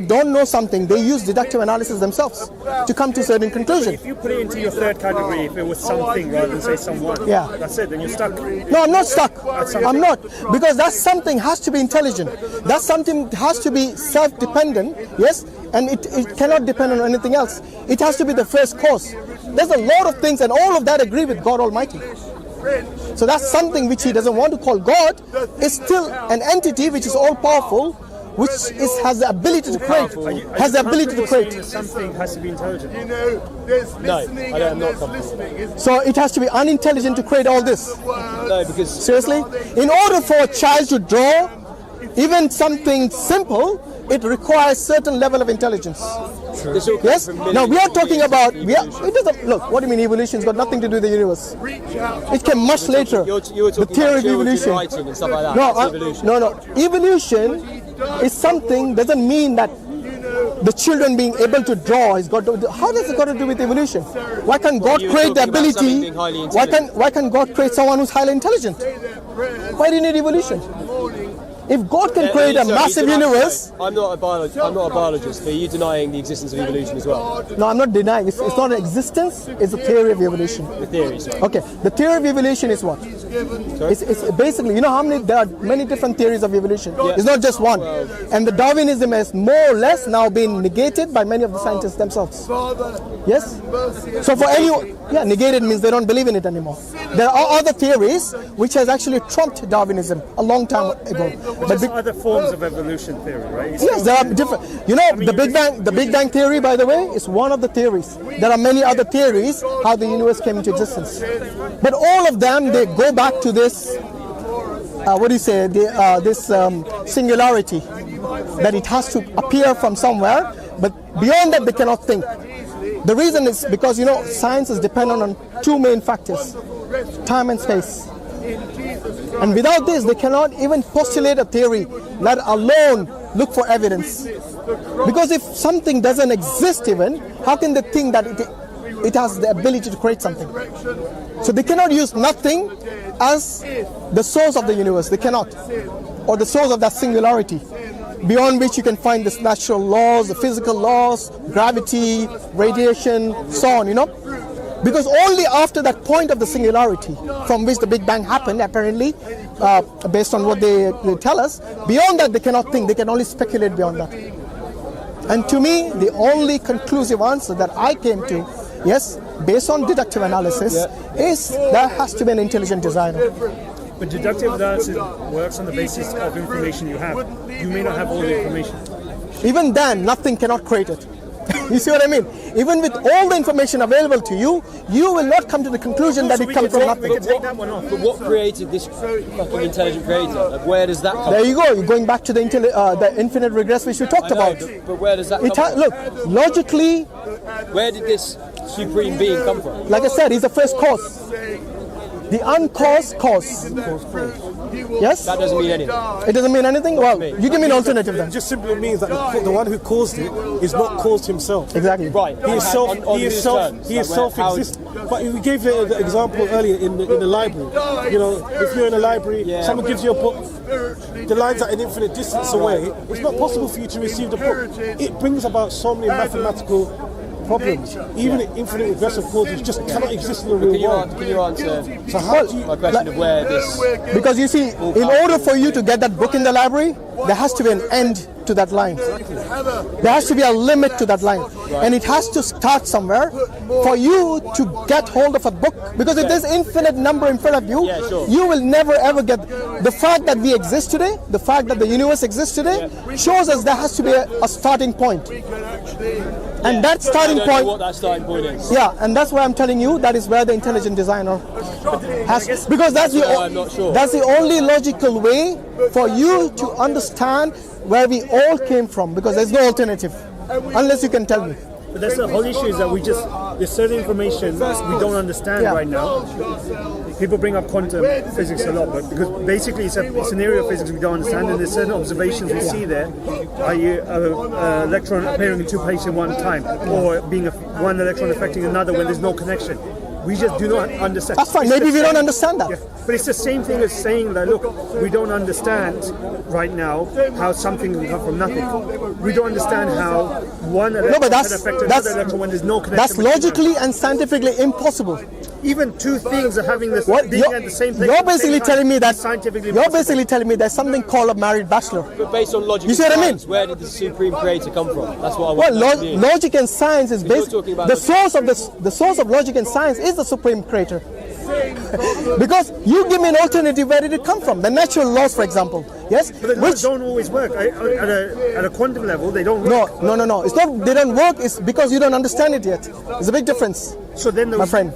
don't know something, they use deductive analysis themselves to come to certain conclusion. If you put it into your third category, if it was something rather than say someone, Yeah. that's it, then you're stuck. No, I'm not stuck. I'm not. Because that something has to be intelligent. That something has to be self-dependent, yes? And it cannot depend on anything else. It has to be the first cause. There's a lot of things, and all of that agree with God Almighty. So that's something which he doesn't want to call God. It's still an entity which is all-powerful, which has the ability to create. Has the ability to create. Something has to be intelligent. No, I'm not comfortable. So it has to be unintelligent to create all this. No, because Seriously? In order for a child to draw even something simple, it requires certain level of intelligence. this all comes Yes? from Now we are talking about, millions it doesn't, look, what do you mean evolution's got nothing to do with the universe? It came much later. You were The talking theory about of children evolution. writing and stuff like that. No, That's evolution. no. Evolution is something, doesn't mean that the children being able to draw is got to, how does it got to do with evolution? Why can't God you were create the talking about something ability? being highly intelligent. Why can't God create someone who's highly intelligent? Why do you need evolution? If God can create a massive universe, I'm not a biologist, but are you denying the existence of evolution as well? no, I'm not denying. It's not an existence. It's a theory of evolution. The theory, sorry. Okay, the theory of evolution is what? It's basically, you know how many, there are many different theories of evolution. It's not just one. And the Darwinism has more or less now been negated by many of the scientists themselves. Yes? So for anyone, yeah, negated means they don't believe in it anymore. There are other theories which has actually trumped Darwinism a long time ago. But there's other forms of evolution theory, right? Yes, there are different. You know, the Big Bang theory, by the way, is one of the theories. There are many other theories how the universe came into existence. But all of them, they go back to this, what do you say, this singularity, that it has to appear from somewhere, but beyond that they cannot think. The reason is because, you know, science is dependent on two main factors, time and space. And without this, they cannot even postulate a theory, let alone look for evidence. Because if something doesn't exist even, how can they think that it has the ability to create something? So they cannot use nothing as the source of the universe. They cannot. Or the source of that singularity, beyond which you can find the natural laws, the physical laws, gravity, radiation, so on, you know. Because only after that point of the singularity, from which the Big Bang happened, apparently, based on what they tell us, beyond that they cannot think, they can only speculate beyond that. And to me, the only conclusive answer that I came to, yes, based on deductive analysis, is there has to be an intelligent designer. But deductive analysis works on the basis of information you have. You may not have all the information. Even then, nothing cannot create it. You see what I mean? Even with all the information available to you, you will not come to the conclusion that it comes from nothing. We can take that one off. But what created this fucking intelligent creator? Like, where does that come There from? you go. You're going back to the infinite regress which we talked about. But where does that come from? Look, logically, Where did this supreme being come from? like I said, he's the first cause. The uncaused cause. Yes? That doesn't mean anything. It doesn't mean anything? Well, you give me an alternative It then. just simply means that the one who caused it is not caused himself. Exactly. Right. He is On whose terms? he is Like, how- self-existent. But we gave the example earlier in the library. You know, if you're in a library, someone gives you a book, the line's at an infinite distance away, it's not possible for you to receive the book. It brings about so many mathematical problems. Even infinite regressive causes just cannot exist in the real world. Can you answer So how do you... my question of where this... Because you see, in order for you to get that book in the library, there has to be an end to that line. There has to be a limit to that line. And it has to start somewhere for you to get hold of a book. Because if there's infinite number in front of you, you will never ever get... The fact that we exist today, the fact that the universe exists today, shows us there has to be a starting point. And that starting I don't know point... what that starting point is. Yeah, and that's why I'm telling you that is where the intelligent designer has, because that's I'm not sure. that's the only logical way for you to understand where we all came from, because there's no alternative unless you can tell me. But that's the whole issue, is that there's certain information we don't understand right now. People bring up quantum physics a lot, but because basically it's an area of physics we don't understand, and there's certain observations we see there, i.e. an electron appearing in two places at one time, or being one electron affecting another when there's no connection. We just do not understand. That's fine. Maybe we don't understand that. But it's the same thing as saying that, look, we don't understand right now how something can come from nothing. We don't understand how one electron can affect another electron when there's no connection. That's logically and scientifically impossible. Even two things are having this being at the same place. You're basically telling me that scientifically you're basically telling me there's something called a married bachelor. But based on logic, you see what I mean? Where did the supreme creator come from? That's what I want. Well, logic and science is based. The source of logic and science is the supreme creator. Because you give me an alternative, where did it come from? The natural laws, for example. Yes, but the laws don't always work. At a quantum level, they don't work. No. It's not they don't work. It's because you don't understand it yet. There's a big difference. So then, my friend,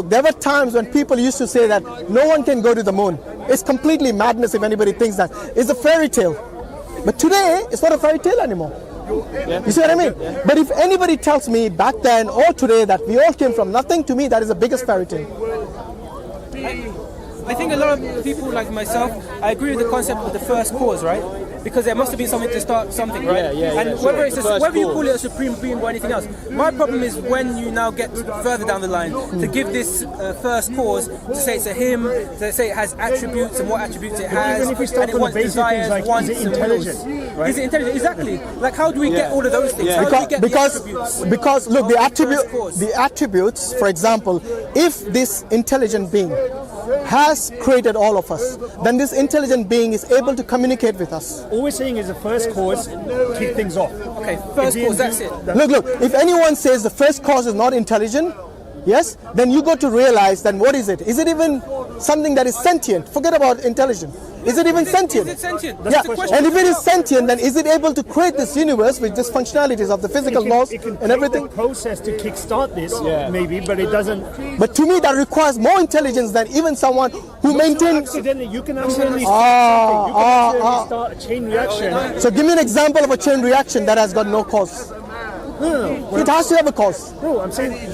there were times when people used to say that no one can go to the moon. It's completely madness if anybody thinks that. It's a fairy tale. But today, it's not a fairy tale anymore. You see what I mean? Yeah. But if anybody tells me back then or today that we all came from nothing, to me that is the biggest fairy tale. I think a lot of people like myself, I agree with the concept of the first cause, right? Because there must have been something to start something, right? And whether you call it a supreme being or anything else. My problem is when you now get further down the line to give this first cause, to say it's a him, to say it has attributes and what attributes it has, even if we start and it wants desires, like, wants, is it intelligent? Right? Is it intelligent? Exactly. Like how do we get all of those things? How do we get the attributes? Because look, the attributes, for example, if this intelligent being has created all of us, then this intelligent being is able to communicate with us. All we're saying is the first cause kick things off. Okay, first cause, that's it. Look, if anyone says the first cause is not intelligent, yes, then you got to realize then what is it? Is it even something that is sentient? Forget about intelligent. Is it even sentient? Is it sentient? Yeah, and if it is sentient, then is it able to create this universe with just functionalities of the physical laws and everything? It can process to kickstart this, maybe, but it doesn't. But to me, that requires more intelligence than even someone who maintains. You can accidentally start a chain reaction. So give me an example of a chain reaction that has got no cause. No. It has to have a cause. No, I'm saying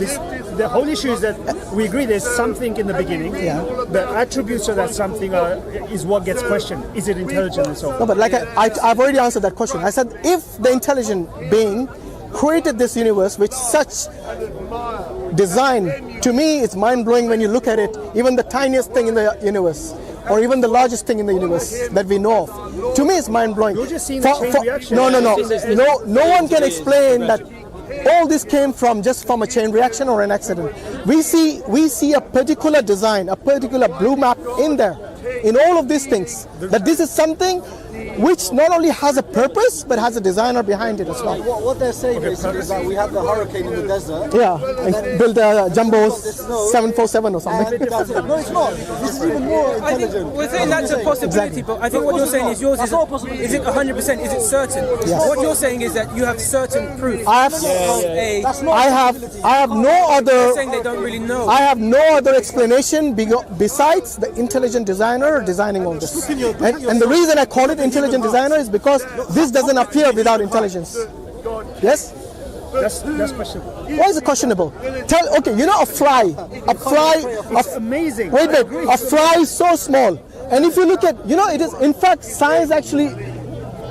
the whole issue is that we agree there's something in the beginning. Yeah. The attributes of that something is what gets questioned. Is it intelligent and so on? No, but like I've already answered that question. I said if the intelligent being created this universe with such design, to me it's mind-blowing when you look at it, even the tiniest thing in the universe, or even the largest thing in the universe that we know of. To me it's mind-blowing. You're just seeing the chain reaction. No one can explain that all this came from just from a chain reaction or an accident. We see a particular design, a particular blue map in there, in all of these things, that this is something which not only has a purpose but has a designer behind it as well. What they're saying basically is that we have the hurricane in the desert. Yeah, and build a jumbo 747 or something. No, it's not. This is even more intelligent. We're saying that's a possibility, but I think what you're saying is yours is it 100%? Is it certain? Yes. What you're saying is that you have certain proof. I have no other. They're saying they don't really know. I have no other explanation besides the intelligent designer designing all this. And the reason I call it intelligent designer is because this doesn't appear without intelligence. Yes? That's questionable. Why is it questionable? You know a fly. It's amazing. Wait, a fly is so small. And if you look at, it is, in fact, science actually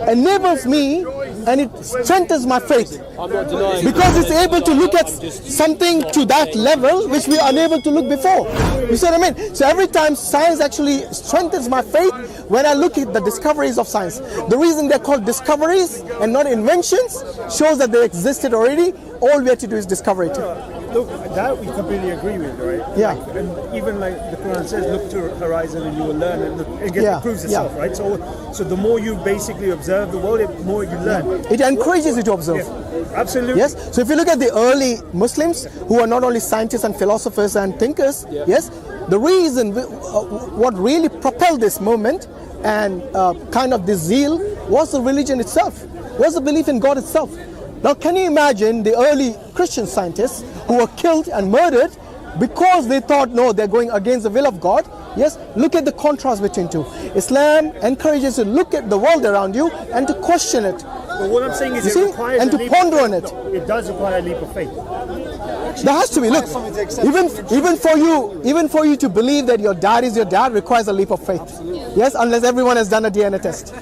enables me and it strengthens my faith. I'm not denying because it's able to look at something to that level which we are unable to look before. You see what I mean? So every time science actually strengthens my faith when I look at the discoveries of science. The reason they're called discoveries and not inventions shows that they existed already. All we have to do is discover it. Look, that we completely agree with, right? Yeah. And even like the Quran says, look to horizon and you will learn, and it proves itself, right? So the more you basically observe the world, the more you learn. It encourages you to observe. Yeah, absolutely. Yes. So if you look at the early Muslims, who are not only scientists and philosophers and thinkers, yes, the reason what really propelled this movement and kind of this zeal was the religion itself, was the belief in God itself. Now, can you imagine the early Christian scientists who were killed and murdered because they thought, no, they're going against the will of God? Yes, look at the contrast between two. Islam encourages you to look at the world around you and to question it. Well, what I'm saying is it requires and to ponder on it. It does require a leap of faith. There has to be. Look, even for you to believe that your dad is your dad requires a leap of faith. Yes, unless everyone has done a DNA test.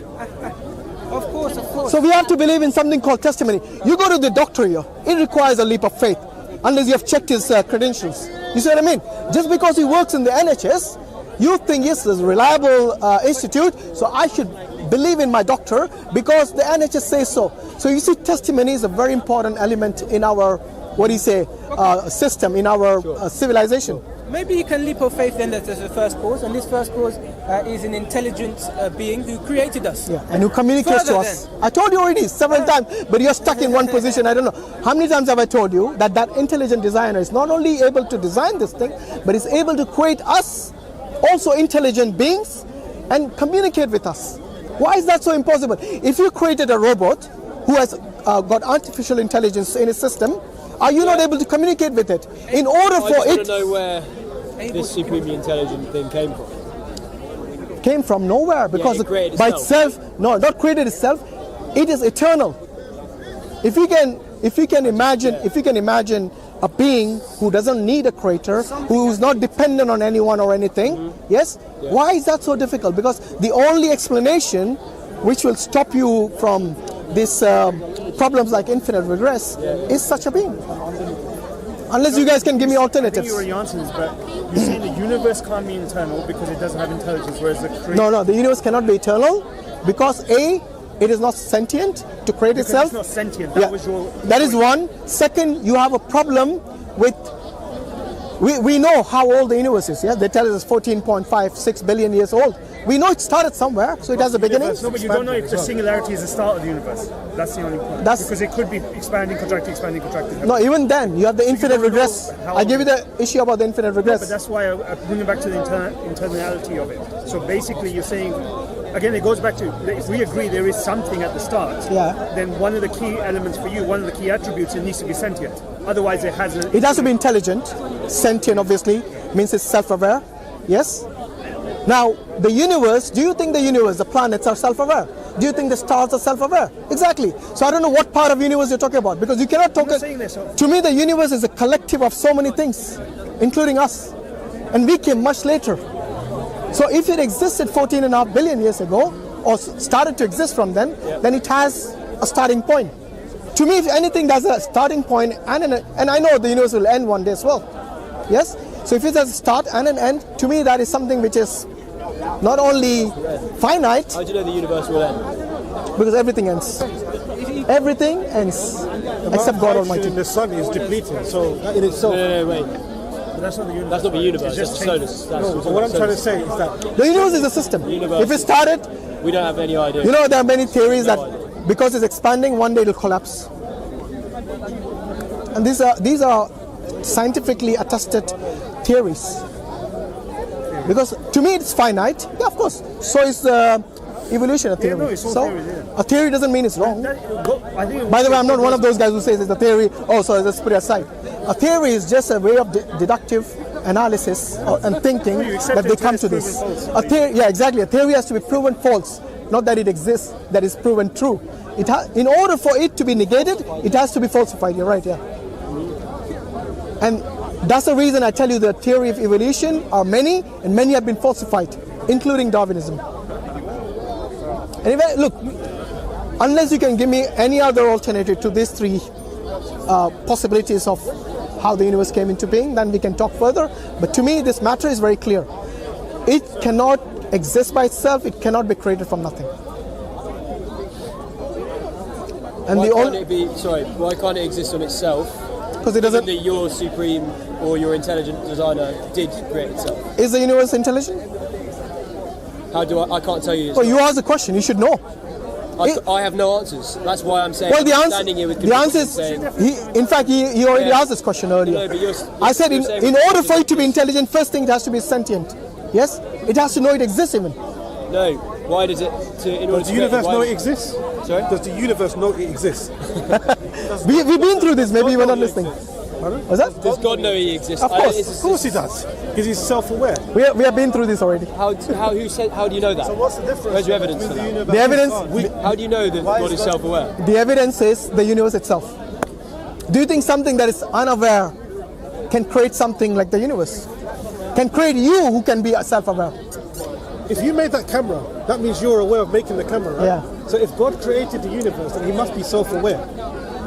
Of course. So we have to believe in something called testimony. You go to the doctor here, it requires a leap of faith. unless you have checked his credentials. You see what I mean? Just because he works in the NHS, you think yes, there's a reliable institute, so I should believe in my doctor because the NHS says so. So you see, testimony is a very important element in our, system, in our civilization. Maybe you can leap of faith then that there's a first cause, and this first cause is an intelligent being who created us. Yeah, and who communicates to us. I told you already several times, but you're stuck in one position. I don't know. How many times have I told you that that intelligent designer is not only able to design this thing, but is able to create us, also intelligent beings, and communicate with us. Why is that so impossible? If you created a robot who has got artificial intelligence in its system, are you not able to communicate with it? In order for it... I just want to know where this supremely intelligent thing came from. Came from nowhere, because it by itself, no, not created itself, it is eternal. If you can imagine a being who doesn't need a creator, who is not dependent on anyone or anything, yes? Yeah. Why is that so difficult? Because the only explanation which will stop you from this problems like infinite regress is such a being. Unless you guys can give me alternatives. I think you already answered this, but you're saying the universe can't be eternal because it doesn't have intelligence, whereas the creator... No, the universe cannot be eternal because A, it is not sentient to create because itself. It's not sentient. That is one. Second, you have a problem with... We know how old the universe is, yeah? They tell us it's 14.56 billion years old. We know it started somewhere, so it has a beginning. No, but you don't know if the singularity is the start of the universe. That's the only point. Because it could be expanding, contracting. No, even then, you have the infinite regress. I give you the issue about the infinite regress. No, but that's why I bring it back to the internality of it. So basically you're saying, again, it goes back to, if we agree there is something at the start, then one of the key elements for you, one of the key attributes, it needs to be sentient. Otherwise it has... It has to be intelligent. Sentient, obviously, means it's self-aware. Yes? Now, the universe, do you think the universe, the planets are self-aware? Do you think the stars are self-aware? Exactly. So I don't know what part of universe you're talking about, because you cannot talk... To me, the universe is a collective of so many things, including us. And we came much later. So if it existed 14.5 billion years ago, or started to exist from then it has a starting point. To me, if anything, there's a starting point and I know the universe will end one day as well. Yes? So if it has a start and an end, to me that is something which is not only finite. How do you know the universe will end? Because everything ends. Everything ends. Except God Almighty. The sun is depleted, so in itself... No, wait. But that's not the universe. That's not the universe, that's the solar system. But what I'm trying to say is that... The universe is a system. If it started... We don't have any idea. You know, there are many theories that because it's expanding, one day it will collapse. And these are scientifically attested theories. Because to me it's finite. Yeah, of course. So is evolution a theory. A theory doesn't mean it's wrong. By the way, I'm not one of those guys who says it's a theory. Oh, so let's put it aside. A theory is just a way of deductive analysis and thinking that they come to this. A theory, yeah, exactly. A theory has to be proven false, not that it exists, that is proven true. In order for it to be negated, it has to be falsified. You're right, yeah. And that's the reason I tell you the theory of evolution are many, and many have been falsified, including Darwinism. Anyway, look, unless you can give me any other alternative to these three possibilities of how the universe came into being, then we can talk further. But to me, this matter is very clear. It cannot exist by itself. It cannot be created from nothing. And why can't it exist on itself? Because it doesn't. That your supreme or your intelligent designer did create itself. Is the universe intelligent? How do I can't tell you. Well, you asked the question. You should know. I have no answers. That's why I'm saying. Well, the answer is. In fact, he already asked this question earlier. No, I said in order for it to be intelligent, first thing it has to be sentient. Yes, it has to know it exists even. No. Why does it? Does the universe know it exists? Sorry? Does the universe know it exists? We've been through this. Maybe you were not listening. Was that? Does God know He exists? Of course He does. Because He's self-aware. We have been through this already. How do you know that? So what's the difference? Where's your evidence for that? The evidence. How do you know that God is self-aware? The evidence is the universe itself. Do you think something that is unaware can create something like the universe? Can create you who can be self-aware? If you made that camera, that means you're aware of making the camera, right? Yeah. So if God created the universe, then He must be self-aware.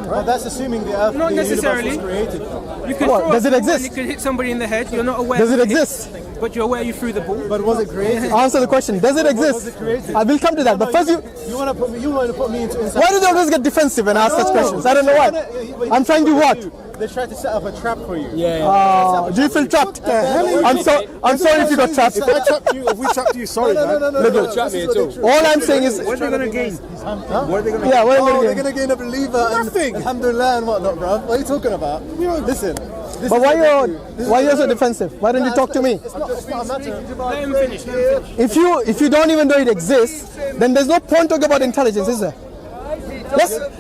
But that's assuming the Earth, Not the universe necessarily. was created. You can What? throw Does a it ball exist? and you could hit somebody in the head. You're not aware. Does it of exist? But you're aware you threw the ball. But was it created? Answer the question. Does it exist? it created? I will come to that. But first, You want to put me into inside. why do they always get defensive and ask such questions? I don't know why. I'm trying to what? They tried to set up a trap for you. Do you feel trapped? I'm sorry if you got trapped. If I trapped you, if we trapped you, sorry, man. Look, Trap me at all. all I'm saying is, What are they going to gain? What are they going to yeah, what am I Oh, they're gonna going to gain a believer Nothing. and alhamdulillah and whatnot, bro. What are you talking about? Listen. But why you're so defensive? Why don't you talk to me? It's not a matter. Let him finish. If you don't even know it exists, then there's no point talking about intelligence, is there?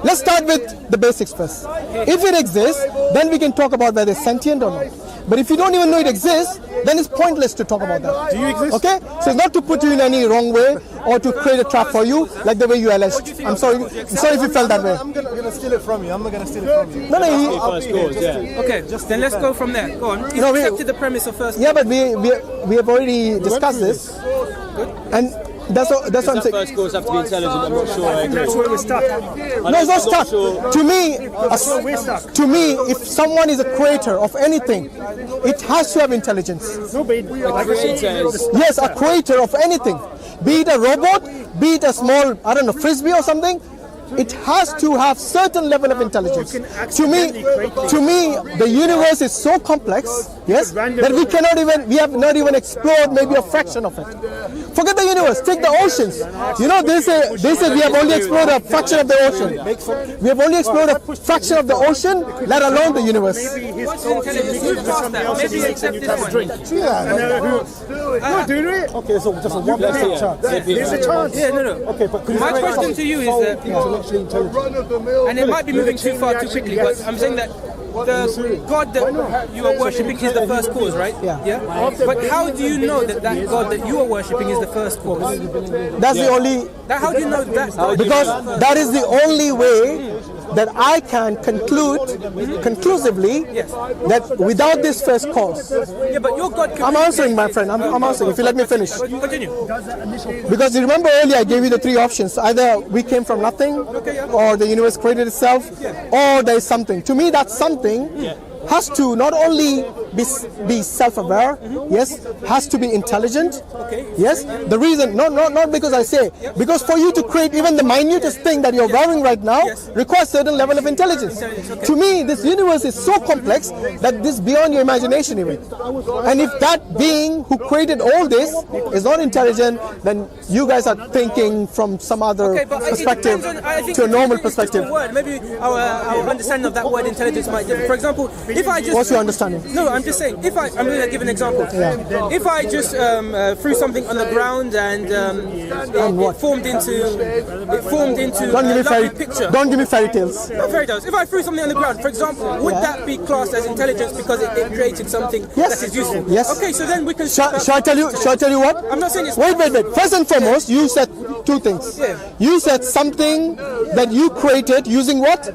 Let's start with the basics first. If it exists, then we can talk about whether it's sentient or not. But if you don't even know it exists, then it's pointless to talk about that. Do you exist? Okay? So it's not to put you in any wrong way or to create a trap for you, like the way you alleged. I'm sorry if you felt that way. I'm gonna steal it from you. I'm not gonna steal it from you. No, First cause, yeah. Okay, then let's go from there. Go on. You No, we- accepted the premise of first. yeah, but we have already discussed this, and that's what I'm saying. First cause have to be intelligent. I'm not sure I agree. That's where we're stuck. No, it's not stuck. To me, if someone is a creator of anything, it has to have intelligence. No, but like I said, Yes, a creator of anything, be it a robot, be it a small, I don't know, frisbee or something. It has to have certain level of intelligence. To me, the universe is so complex, yes, that we have not even explored maybe a fraction of it. Forget the universe. Take the oceans. You know, they say we have only explored a fraction of the ocean. We have only explored a fraction of the ocean, let alone the universe. What's intelligence? Move past that. Maybe accept this one. no, do it. Okay, so just a 1% chance. There's a chance. Yeah, no. Okay, but could you My say question to you is that, intellectually intelligent? and it might be moving too far too quickly, but I'm saying that the God that you are worshipping is the first cause, right? Yeah. But how do you know that God that you are worshipping is the first cause? That's the only, How do you know that? because that is the only way that I can conclude conclusively that without this first cause. Yeah, but your God. I'm answering, my friend. I'm answering. If you let me finish. Continue. Because you remember earlier I gave you the three options. Either we came from nothing, or the universe created itself, or there is something. To me, that something has to not only be self-aware, yes, has to be intelligent, yes. The reason, not because I say, because for you to create even the minutest thing that you're wearing right now requires certain level of intelligence. To me, this universe is so complex that this is beyond your imagination even. And if that being who created all this is not intelligent, then you guys are thinking from some other perspective to a normal perspective. Word. Maybe our understanding of that word intelligence might differ. For example, if I just... What's your understanding? No, I'm just saying, I'm going to give an example. If I just threw something on the ground and it formed into Don't give me a lovely picture. Don't give me fairy tales. Not fairy tales. If I threw something on the ground, for example, would that be classed as intelligence because it created something that is useful? Yes. Okay, so then we can... Shall I tell you what? I'm not saying it's... Wait. First and foremost, you said two things. You said something that you created using what?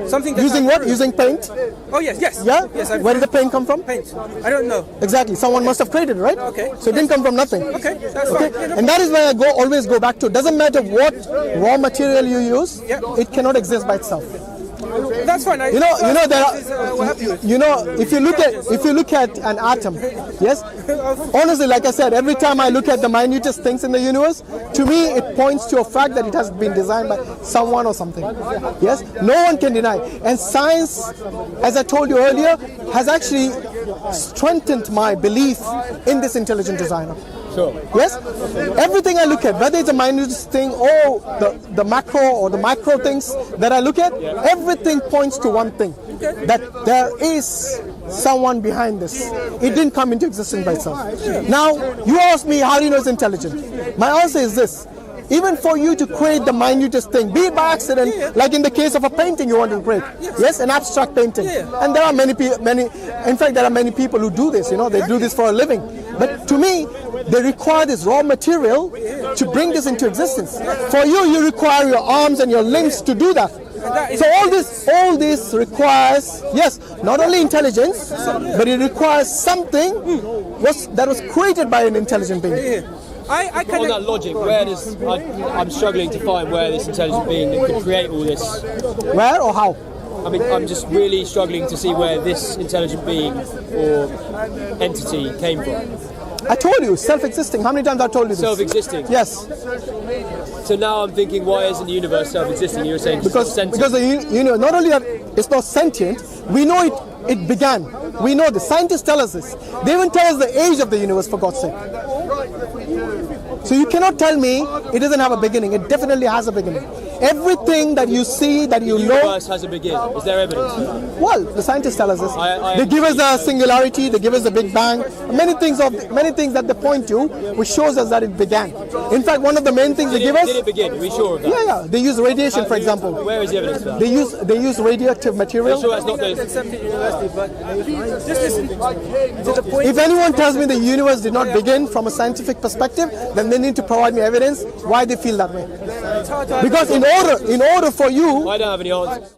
Something that Using what? Using paint? Oh, yes. Yeah? Yes, Where did the paint come from? Paint. I don't know. Exactly. Someone must have created it, right? Okay. So it didn't come from nothing. Okay, that's fine. Yeah, no And that is why I always go back to, doesn't matter what raw material you use, it cannot exist by itself. That's fine. You know, there are, if you look at an atom, yes, honestly, like I said, every time I look at the minutest things in the universe, to me it points to a fact that it has been designed by someone or something. Yes, no one can deny. And science, as I told you earlier, has actually strengthened my belief in this intelligent designer. Yes, everything I look at, whether it's the minutest thing or the macro or the micro things that I look at, everything points to one thing, that there is someone behind this. It didn't come into existence by itself. Now, you ask me, how do you know it's intelligent? My answer is this. Even for you to create the minutest thing, be it by accident, like in the case of a painting you want to create, yes, an abstract painting, and there are many, in fact, there are many people who do this. They do this for a living. But to me, they require this raw material to bring this into existence. For you require your arms and your limbs to do that. So all this requires, yes, not only intelligence, but it requires something that was created by an intelligent being. On that logic, I'm struggling to find where this intelligent being that could create all this. Where or how? I mean, I'm just really struggling to see where this intelligent being or entity came from. I told you, self-existing. How many times I told you this? Self-existing? Yes. So now I'm thinking, why isn't the universe self-existing? You were saying Because sentient. the not only that it's not sentient, we know it began. We know this. Scientists tell us this. They even tell us the age of the universe, for God's sake. So you cannot tell me it doesn't have a beginning. It definitely has a beginning. Everything that you see, that you the know. The universe has a beginning. Is there evidence? Well, the scientists tell us this. I they give us the singularity. They give us the Big Bang. Many things that they point to, which shows us that it began. In fact, one of the main things they give us. Did it begin? Are we sure of that? Yeah. They use radiation, for example. Where is the evidence for that? They use radioactive material. I'm sure that's not the. Accepted university, but just listen to the point. If anyone tells me the universe did not begin from a scientific perspective, then they need to provide me evidence why they feel that way. Because in order for you, I don't have any answers.